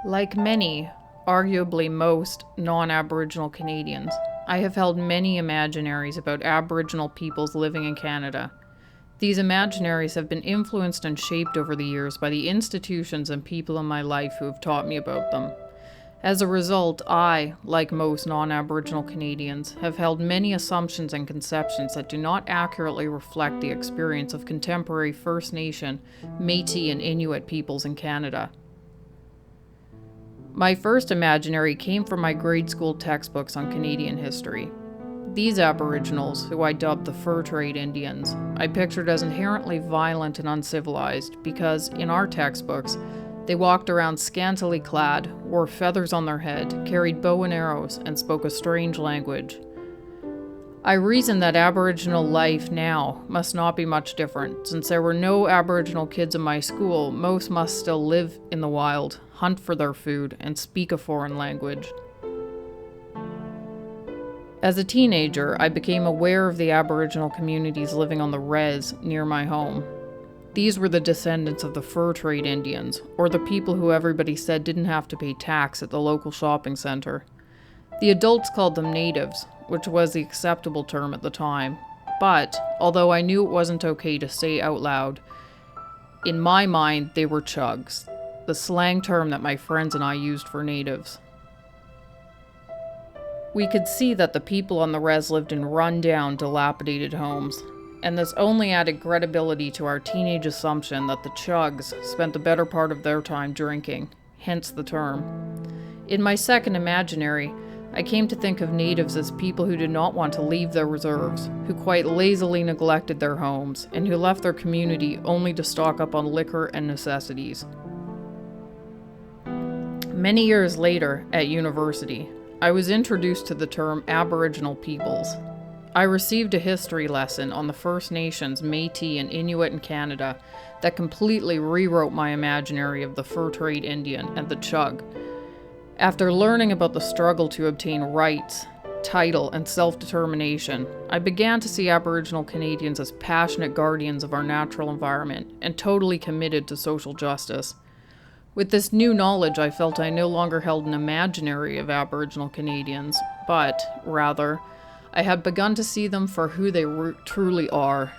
Like many, arguably most, non-Aboriginal Canadians, I have held many imaginaries about Aboriginal peoples living in Canada. These imaginaries have been influenced and shaped over the years by the institutions and people in my life who have taught me about them. As a result, I, like most non-Aboriginal Canadians, have held many assumptions and conceptions that do not accurately reflect the experience of contemporary First Nation, Métis, and Inuit peoples in Canada. My first imaginary came from my grade school textbooks on Canadian history. These Aboriginals, who I dubbed the Fur Trade Indians, I pictured as inherently violent and uncivilized because, in our textbooks, they walked around scantily clad, wore feathers on their head, carried bow and arrows, and spoke a strange language. I reasoned that Aboriginal life now must not be much different. Since there were no Aboriginal kids in my school, most must still live in the wild, hunt for their food, and speak a foreign language. As a teenager, I became aware of the Aboriginal communities living on the res near my home. These were the descendants of the Fur Trade Indians, or the people who everybody said didn't have to pay tax at the local shopping center. The adults called them natives, which was the acceptable term at the time. But, although I knew it wasn't okay to say out loud, in my mind they were chugs, the slang term that my friends and I used for natives. We could see that the people on the res lived in run-down, dilapidated homes, and this only added credibility to our teenage assumption that the chugs spent the better part of their time drinking, hence the term. In my second imaginary, I came to think of natives as people who did not want to leave their reserves, who quite lazily neglected their homes, and who left their community only to stock up on liquor and necessities. Many years later, at university, I was introduced to the term Aboriginal peoples. I received a history lesson on the First Nations, Métis, and Inuit in Canada that completely rewrote my imaginary of the Fur Trade Indian and the Chug. After learning about the struggle to obtain rights, title, and self-determination, I began to see Aboriginal Canadians as passionate guardians of our natural environment and totally committed to social justice. With this new knowledge, I felt I no longer held an imaginary of Aboriginal Canadians, but, rather, I had begun to see them for who they truly are.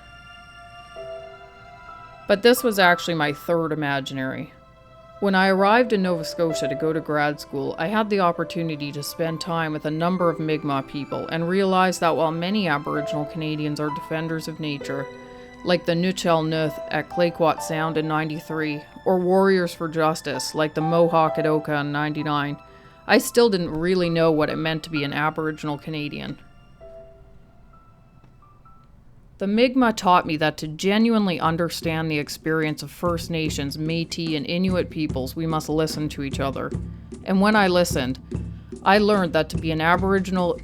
But this was actually my third imaginary. When I arrived in Nova Scotia to go to grad school, I had the opportunity to spend time with a number of Mi'kmaq people and realized that while many Aboriginal Canadians are defenders of nature, like the Nuchel Nuth at Clayoquot Sound in '93, or warriors for justice like the Mohawk at Oka in '99, I still didn't really know what it meant to be an Aboriginal Canadian. The Mi'kmaq taught me that to genuinely understand the experience of First Nations, Métis, and Inuit peoples, we must listen to each other. And when I listened, I learned that to be an Aboriginal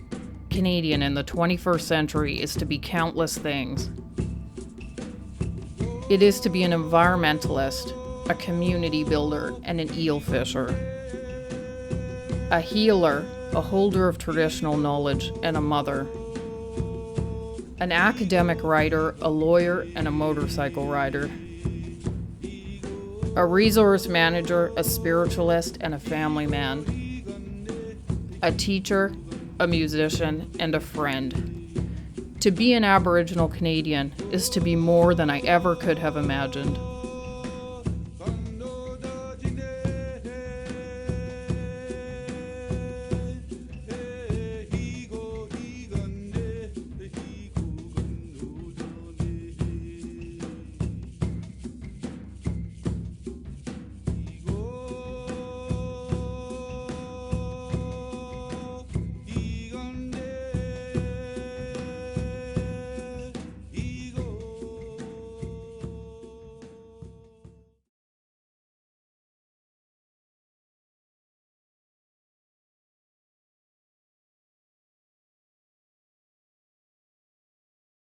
Canadian in the 21st century is to be countless things. It is to be an environmentalist, a community builder, and an eel fisher. A healer, a holder of traditional knowledge, and a mother. An academic writer, a lawyer, and a motorcycle rider. A resource manager, a spiritualist, and a family man. A teacher, a musician, and a friend. To be an Aboriginal Canadian is to be more than I ever could have imagined.